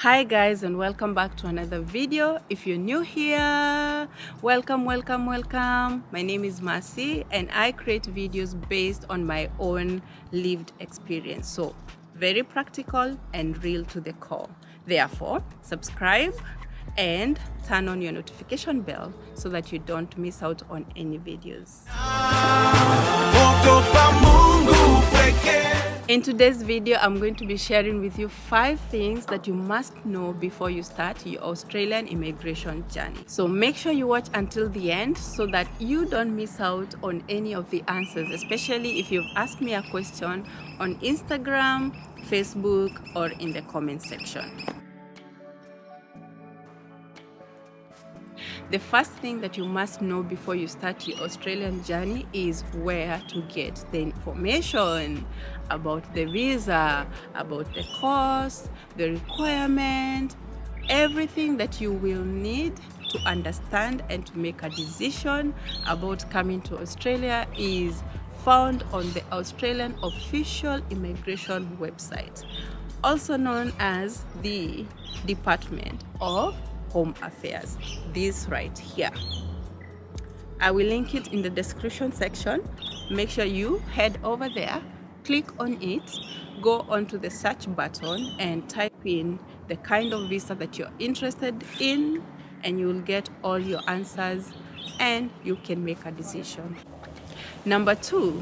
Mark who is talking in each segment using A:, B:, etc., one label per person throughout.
A: Hi guys, and welcome back to another video. If you're new here, welcome. My name is Mercy and I create videos based on my own lived experience, so very practical and real to the core. Therefore, subscribe and turn on your notification bell so that you don't miss out on any videos. In today's video, I'm going to be sharing with you 5 things that you must know before you start your Australian immigration journey. So make sure you watch until the end so that you don't miss out on any of the answers, especially if you've asked me a question on Instagram, Facebook, or in the comment section. The first thing that you must know before you start your Australian journey is where to get the information about the visa, about the course, the requirement, everything that you will need to understand and to make a decision about coming to Australia is found on the Australian official immigration website, also known as the Department of Home Affairs. This right here, I will link it in the description section. Make sure you head over there, click on it, go onto the search button and type in the kind of visa that you're interested in, and you will get all your answers and you can make a decision. Number 2,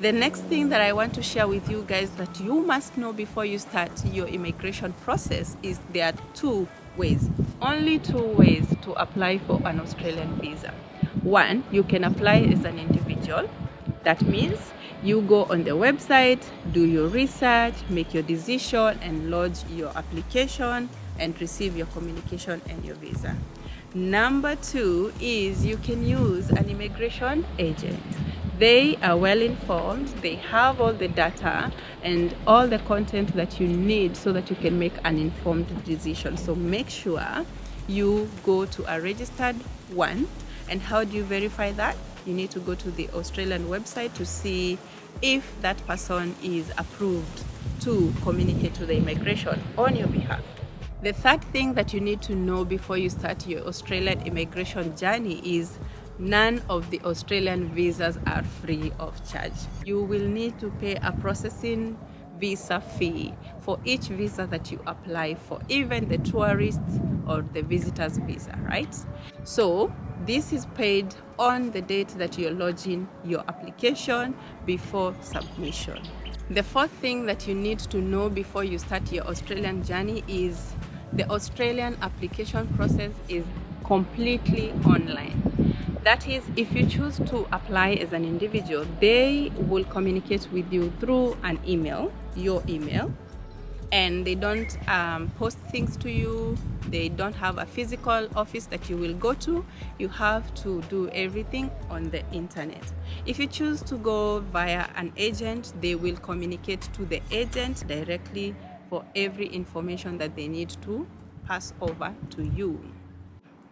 A: the next thing that I want to share with you guys that you must know before you start your immigration process is there are only two ways to apply for an Australian visa. One, you can apply as an individual. That means you go on the website, do your research, make your decision and lodge your application and receive your communication and your visa. Number 2 is you can use an immigration agent. They are well informed, they have all the data and all the content that you need so that you can make an informed decision. So make sure you go to a registered one. And how do you verify that? You need to go to the Australian website to see if that person is approved to communicate to the immigration on your behalf. The third thing that you need to know before you start your Australian immigration journey is none of the Australian visas are free of charge. You will need to pay a processing visa fee for each visa that you apply for, even the tourist or the visitor's visa, right? So this is paid on the date that you're lodging your application before submission. The fourth thing that you need to know before you start your Australian journey is the Australian application process is completely online. That is, if you choose to apply as an individual, they will communicate with you through an email, your email, and they don't post things to you. They don't have a physical office that you will go to. You have to do everything on the internet. If you choose to go via an agent, they will communicate to the agent directly for every information that they need to pass over to you.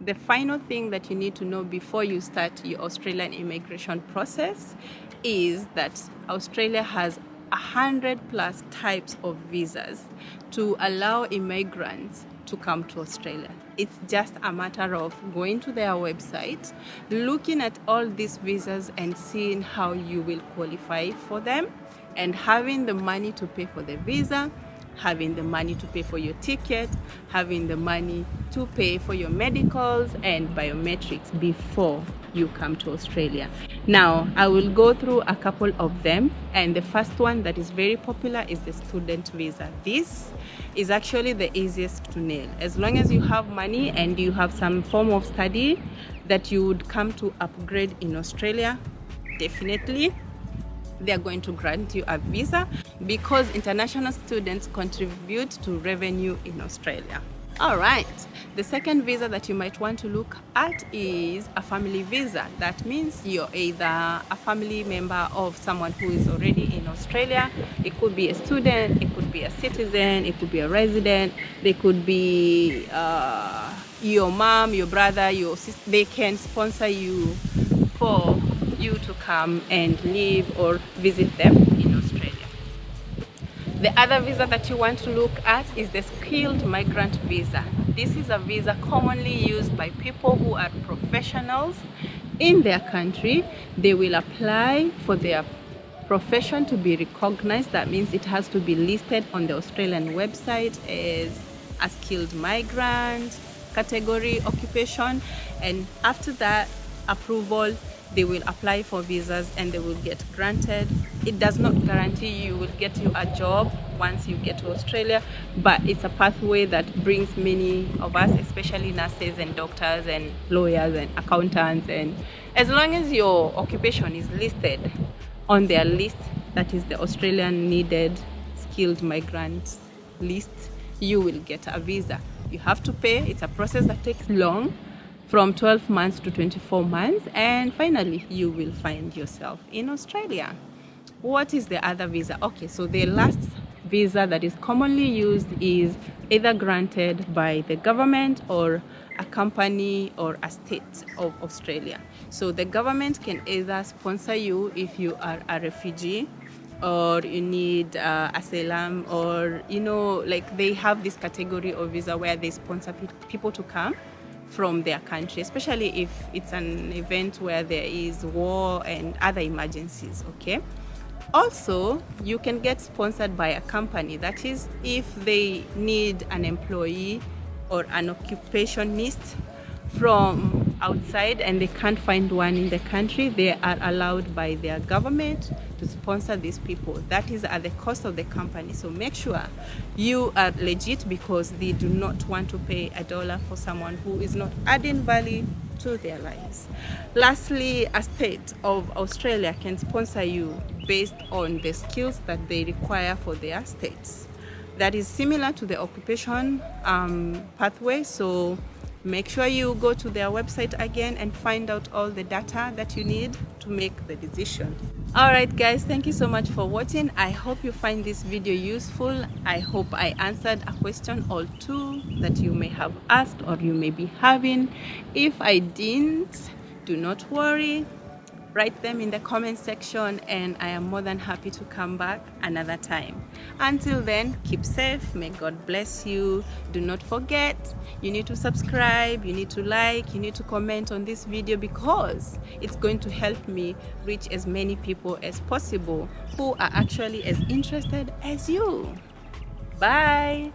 A: The final thing that you need to know before you start your Australian immigration process is that Australia has 100+ types of visas to allow immigrants to come to Australia. It's just a matter of going to their website, looking at all these visas and seeing how you will qualify for them, and having the money to pay for the visa, having the money to pay for your ticket, having the money to pay for your medicals and biometrics before you come to Australia. Now, I will go through a couple of them, and the first one that is very popular is the student visa. This is actually the easiest to nail. As long as you have money and you have some form of study that you would come to upgrade in Australia, definitely they're going to grant you a visa because international students contribute to revenue in Australia. All right, the second visa that you might want to look at is a family visa. That means you're either a family member of someone who is already in Australia. It could be a student, it could be a citizen, it could be a resident, they could be your mom, your brother, your sister. They can sponsor you for you to come and live or visit them in Australia. The other visa that you want to look at is the skilled migrant visa. This is a visa commonly used by people who are professionals in their country. They will apply for their profession to be recognized. That means it has to be listed on the Australian website as a skilled migrant category occupation, and after that approval they will apply for visas and they will get granted. It does not guarantee you will get you a job once you get to Australia, but it's a pathway that brings many of us, especially nurses and doctors and lawyers and accountants, and as long as your occupation is listed on their list, that is the Australian needed skilled migrants list, you will get a visa. You have to pay. It's a process that takes long, from 12 months to 24 months, and finally you will find yourself in Australia. What is the other visa? Okay, so the last visa that is commonly used is either granted by the government or a company or a state of Australia. So the government can either sponsor you if you are a refugee, or you need asylum, or like they have this category of visa where they sponsor people to come from their country, especially if it's an event where there is war and other emergencies. Okay, also you can get sponsored by a company. That is, if they need an employee or an occupationist from outside and they can't find one in the country, they are allowed by their government to sponsor these people. That is at the cost of the company. So make sure you are legit, because they do not want to pay $1 for someone who is not adding value to their lives. Lastly, a state of Australia can sponsor you based on the skills that they require for their states. That is similar to the occupation pathway. So make sure you go to their website again and find out all the data that you need to make the decision. All right guys, thank you so much for watching. I hope you find this video useful. I hope I answered a question or two that you may have asked or you may be having. If I didn't, do not worry. Write them in the comment section and I am more than happy to come back another time. Until then, keep safe. May God bless you. Do not forget, you need to subscribe, you need to like, you need to comment on this video, because it's going to help me reach as many people as possible who are actually as interested as you. Bye.